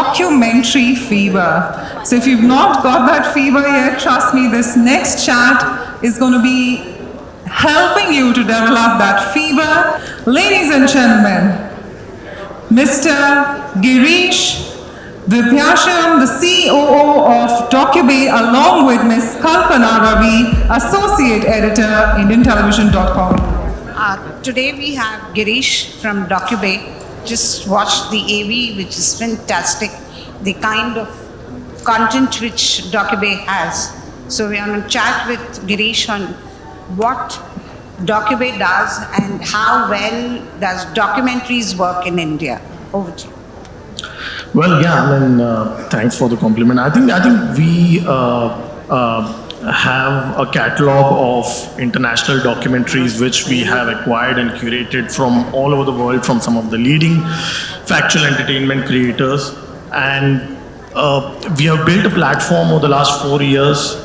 documentary fever. So if you've not got that fever yet, trust me, this next chat is going to be helping you to develop that fever. Ladies and gentlemen, Mr. Girish Dwibhashyam, the COO of DocuBay, along with Ms. Kalpana Ravi, Associate Editor, IndianTelevision.com. Today we have Girish from DocuBay. Just watched the AV, which is fantastic. The kind of content which DocuBay has. So we are going to chat with Girish on what DocuBay does and how well does documentaries work in India. Over to you. Well, yeah, I mean, thanks for the compliment. I think we have a catalog of international documentaries which we have acquired and curated from all over the world, from some of the leading factual entertainment creators. And we have built a platform over the last 4 years,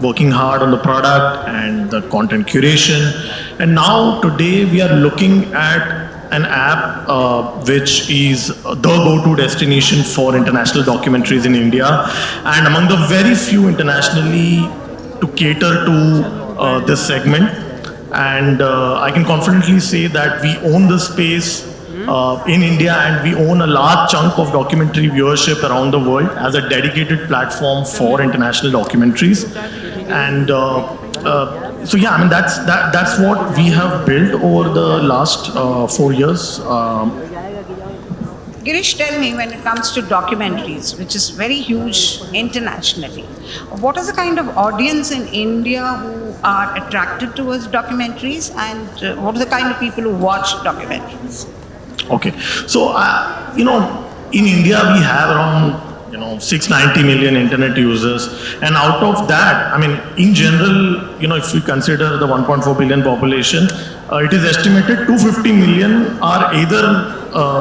working hard on the product and the content curation. And now today we are looking at an app which is the go-to destination for international documentaries in India, and among the very few internationally to cater to this segment. And I can confidently say that we own the space in India, and we own a large chunk of documentary viewership around the world as a dedicated platform for international documentaries. And so yeah, I mean that's what we have built over the last 4 years. Girish, tell me, when it comes to documentaries, which is very huge internationally, what is the kind of audience in India who are attracted towards documentaries, and what are the kind of people who watch documentaries? Okay, so in India we have around 690 million internet users, and out of that, I mean, in general, if we consider the 1.4 billion population, it is estimated 250 million are either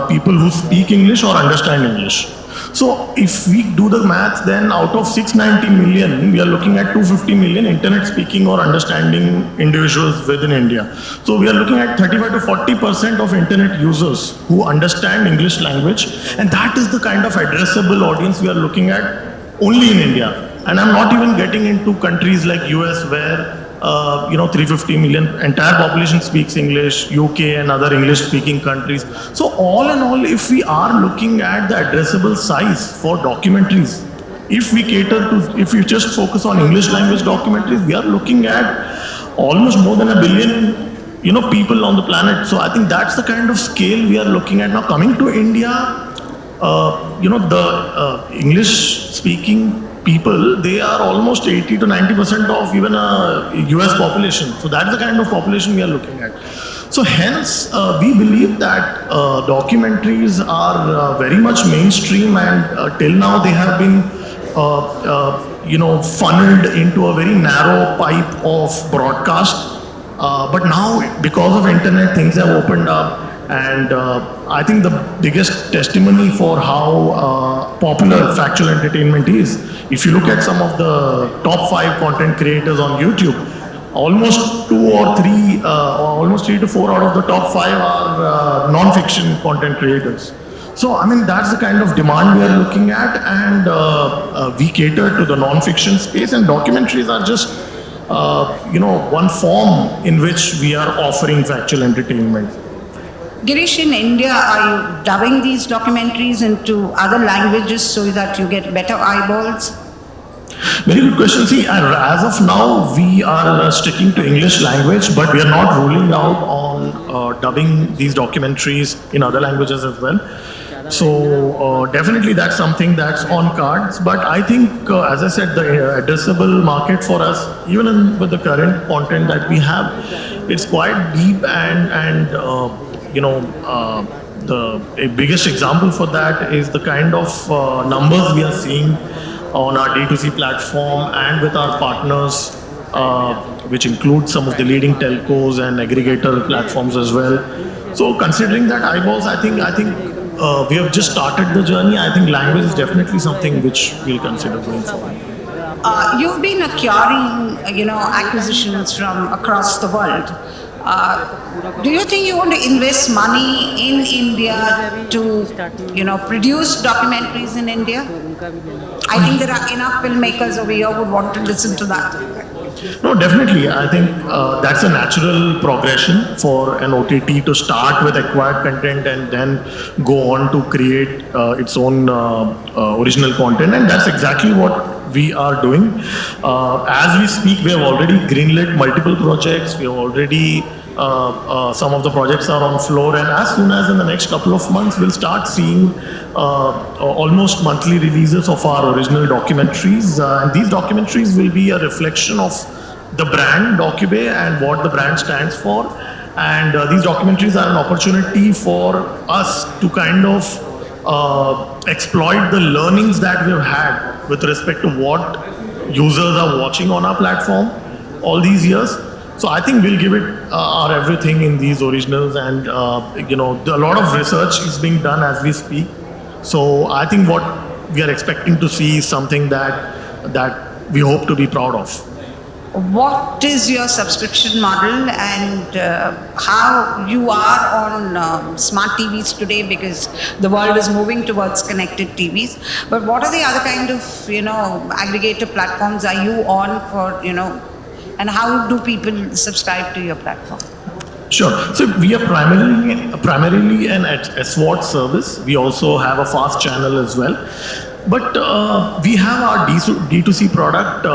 people who speak English or understand English. So if we do the math, then out of 690 million, we are looking at 250 million internet speaking or understanding individuals within India. So we are looking at 35 to 40% of internet users who understand English language, and that is the kind of addressable audience we are looking at only in India. And I'm not even getting into countries like US where 350 million entire population speaks English, UK and other English speaking countries. So all in all, if we are looking at the addressable size for documentaries, if we just focus on English language documentaries, we are looking at almost more than 1 billion people on the planet. So I think that's the kind of scale we are looking at. Now coming to India, the English speaking people, they are almost 80 to 90% of even a US population. So that's the kind of population we are looking at. So hence, we believe that documentaries are very much mainstream, and till now they have been funneled into a very narrow pipe of broadcast. But now, because of internet, things have opened up. And I think the biggest testimony for how popular factual entertainment is, if you look at some of the top 5 content creators on YouTube, almost 3 to 4 out of the top 5 are non-fiction content creators. So, I mean, that's the kind of demand we are looking at, and we cater to the non-fiction space, and documentaries are just, one form in which we are offering factual entertainment. Girish, in India, are you dubbing these documentaries into other languages so that you get better eyeballs? Very good question. See, as of now, we are sticking to English language, but we are not ruling out on dubbing these documentaries in other languages as well. So definitely that's something that's on cards. But I think, as I said, the addressable market for us, even with the current content that we have, it's quite deep, and the biggest example for that is the kind of numbers we are seeing on our D2C platform and with our partners, which include some of the leading telcos and aggregator platforms as well. So considering that eyeballs, I think we have just started the journey. I think language is definitely something which we'll consider going forward. You've been acquiring, acquisitions from across the world. Do you think you want to invest money in India to, produce documentaries in India? I think there are enough filmmakers over here who would want to listen to that. No, definitely. I think that's a natural progression for an OTT to start with acquired content and then go on to create its own original content. And that's exactly what we are doing. As we speak, we have already greenlit multiple projects. We have already, some of the projects are on floor. And as soon as in the next couple of months, we'll start seeing almost monthly releases of our original documentaries. And these documentaries will be a reflection of the brand DocuBay and what the brand stands for. And these documentaries are an opportunity for us to kind of exploit the learnings that we've had with respect to what users are watching on our platform all these years. So I think we'll give it our everything in these originals, and a lot of research is being done as we speak. So I think what we are expecting to see is something that we hope to be proud of. What is your subscription model, and how you are on smart TVs today, because the world is moving towards connected TVs. But what are the other kind of, aggregator platforms are you on for, and how do people subscribe to your platform? Sure. So we are primarily an SWOT service. We also have a fast channel as well. But we have our D2C product,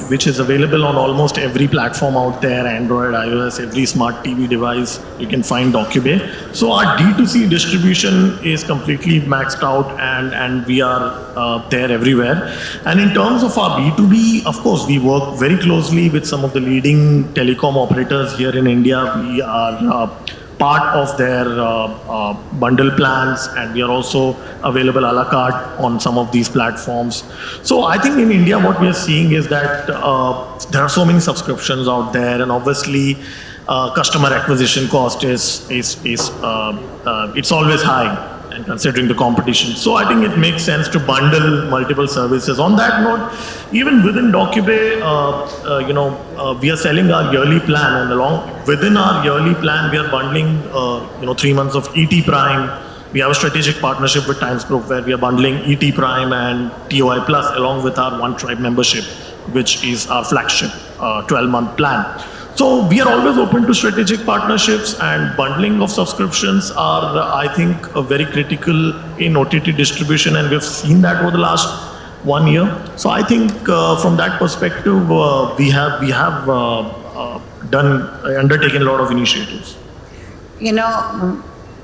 which is available on almost every platform out there, Android, iOS, every smart TV device, you can find DocuBay. So our D2C distribution is completely maxed out, and we are there everywhere. And in terms of our B2B, of course, we work very closely with some of the leading telecom operators here in India. We are part of their bundle plans, and we are also available a la carte on some of these platforms. So I think in India what we are seeing is that there are so many subscriptions out there, and obviously customer acquisition cost is it's always high, and considering the competition. So I think it makes sense to bundle multiple services. On that note, even within DocuBay, we are selling our yearly plan, and within our yearly plan, we are bundling 3 months of ET Prime. We have a strategic partnership with Times Group where we are bundling ET Prime and TOI Plus along with our One Tribe membership, which is our flagship 12-month plan. So we are always open to strategic partnerships, and bundling of subscriptions are, I think, very critical in OTT distribution, and we've seen that over the last 1 year. So I think from that perspective, we have undertaken a lot of initiatives.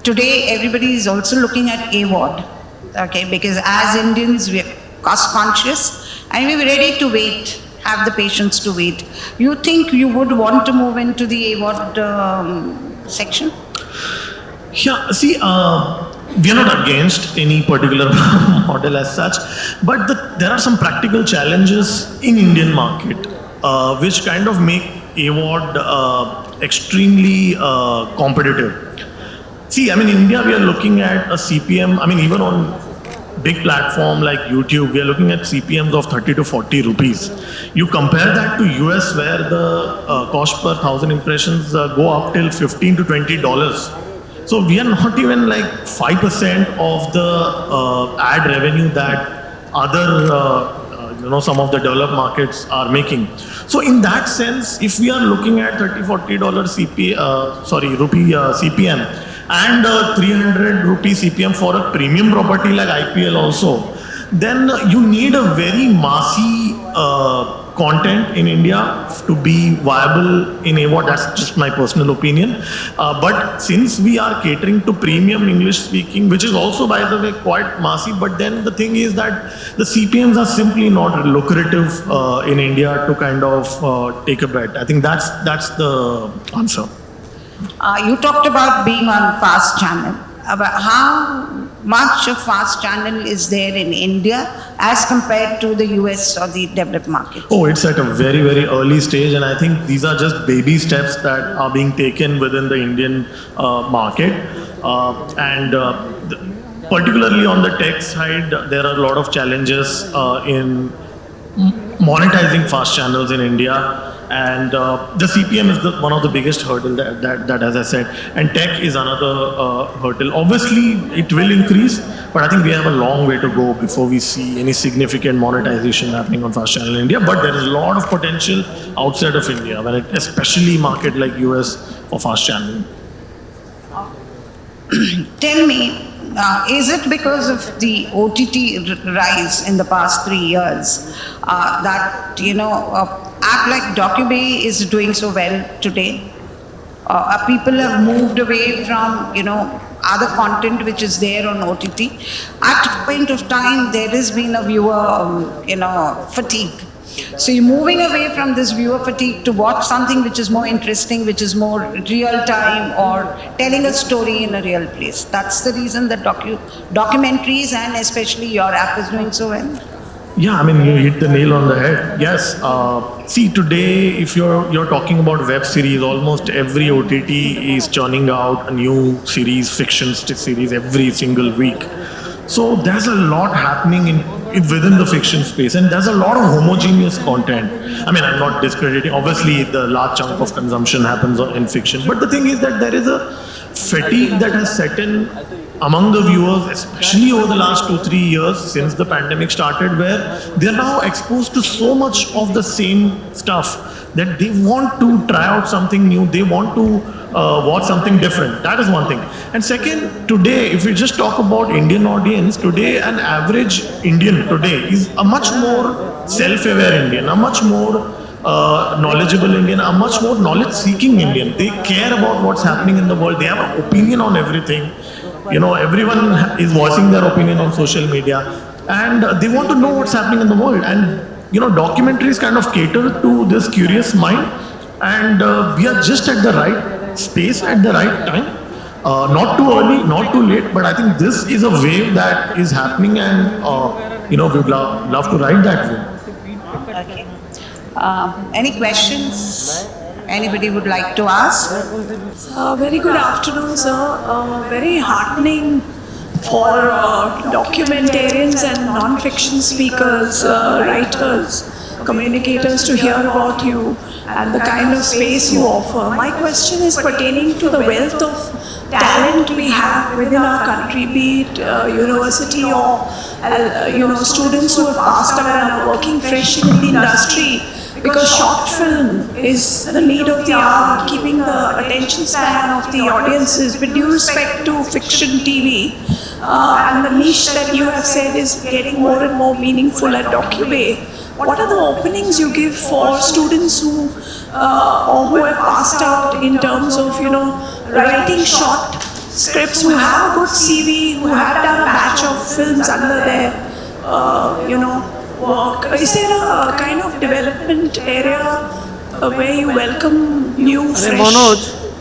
Today everybody is also looking at AWOD, okay? Because as Indians, we're cost conscious, and we're ready to wait. Have the patience to wait. You think you would want to move into the AWOD section? Yeah, see, we are not against any particular model as such, but there are some practical challenges in Indian market which kind of make AWOD extremely competitive. See, in India we are looking at a CPM, even on big platform like YouTube, we are looking at CPMs of 30 to 40 rupees. You compare that to US, where the cost per 1,000 impressions go up till $15 to $20. So we are not even like 5% of the ad revenue that other some of the developed markets are making. So in that sense, if we are looking at $30-40 rupee CPM, and 300 rupee CPM for a premium property like IPL also, then you need a very massy content in India to be viable in AWOD. That's just my personal opinion. But since we are catering to premium English speaking, which is also, by the way, quite massy, but then the thing is that the CPMs are simply not lucrative in India to kind of take a bet. I think that's the answer. You talked about being on fast channel. How much of fast channel is there in India as compared to the US or the developed markets? Oh, it's at a very, very early stage, and I think these are just baby steps that are being taken within the Indian market. Particularly on the tech side, there are a lot of challenges in monetizing fast channels in India. And the CPM is one of the biggest hurdle that, as I said, and tech is another hurdle. Obviously, it will increase, but I think we have a long way to go before we see any significant monetization happening on fast channel in India. But there is a lot of potential outside of India, especially market like US for fast channel. Tell me, is it because of the OTT rise in the past 3 years that, app like DocuBay is doing so well today? People have moved away from, other content which is there on OTT. At a point of time, there has been a viewer, fatigue. So you're moving away from this viewer fatigue to watch something which is more interesting, which is more real time, or telling a story in a real place. That's the reason that documentaries and especially your app is doing so well. Yeah, I mean, you hit the nail on the head. Yes. See, today, if you're talking about web series, almost every OTT is churning out a new series, fiction series every single week. So there's a lot happening within the fiction space, and there's a lot of homogeneous content. I mean, I'm not discrediting. Obviously, the large chunk of consumption happens in fiction, but the thing is that there is a fatigue that has set in among the viewers, especially over the last 2-3 years since the pandemic started, where they are now exposed to so much of the same stuff that they want to try out something new, they want to watch something different. That is one thing. And second, today, if we just talk about Indian audience, today an average Indian today is a much more self-aware Indian, a much more knowledgeable Indian, a much more knowledge-seeking Indian. They care about what's happening in the world. They have an opinion on everything. Everyone is voicing their opinion on social media, and they want to know what's happening in the world. And documentaries kind of cater to this curious mind, and we are just at the right space at the right time. Not too early, not too late, but I think this is a wave that is happening, and we'd love to ride that wave. Okay. Any questions? Anybody would like to ask? Very good afternoon, sir. Very heartening for documentarians and non-fiction speakers, writers, communicators to hear about you and the kind of space you offer. My question is pertaining to the wealth of talent we have within our country, be it university or students who have passed out and are working fresh in the industry. Because short film is the need of the hour, keeping the attention span of the audiences with due respect to fiction TV. And the niche that you have said is getting more and more meaningful at DocuBay. What are the openings you give for students who have passed out in terms of, writing short scripts, who have a good CV, who have done a batch of films under their, work? Is there a kind of development area where you welcome new, fresh,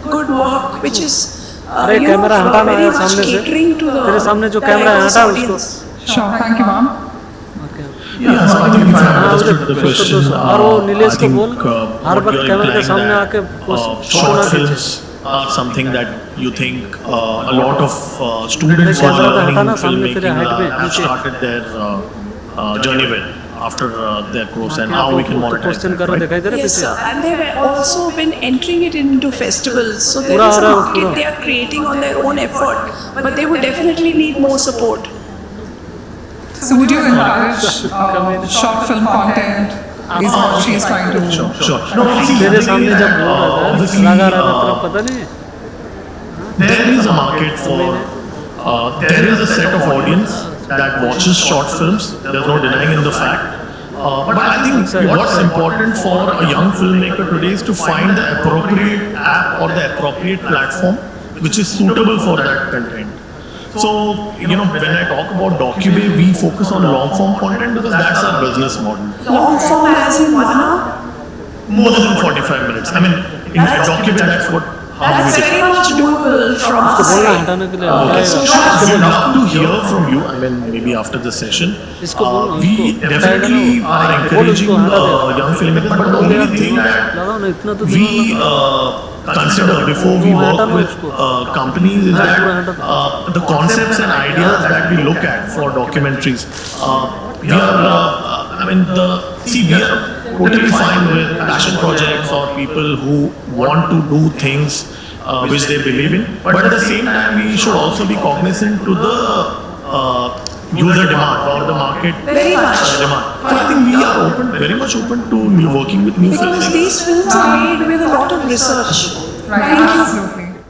good work, which is very much catering to the diverse audience? Sure, thank you, ma'am. Yeah, so I think if I understood the question, short films are something that you think a lot of students who are learning filmmaking have started their journey with after their course, and how we can monetize that, right? Yes, sir. And they've also been entering it into festivals. So there is a market they are creating on their own effort, but they would definitely need more support. So would you encourage short film content? Is what she is trying to do. Sure. No, see, obviously, there is a market for, there is a set of audience that watches short films. There's no denying in the fact. But I think what's important for a young filmmaker today is to find the appropriate app or the appropriate platform which is suitable for that content. So, when I talk about DocuBay, we focus on long form content because that's our business model. Long form as in 1 hour? More than 45 minutes. I mean, in DocuBay, that's what. That's very much doable from our side. Okay, so we'd love to hear from you. I mean, maybe after the session. We definitely are encouraging young filmmakers, but the only thing that we consider before we work with companies is that the concepts and ideas that we look at for documentaries. We are totally fine with passion projects or people who want to do things which they believe in. But at the same time, we should also be cognizant to the user demand or the market Very much. demand. So I think we are very much open to working with new Because filmmakers. these films are made with a lot of research. Right, absolutely.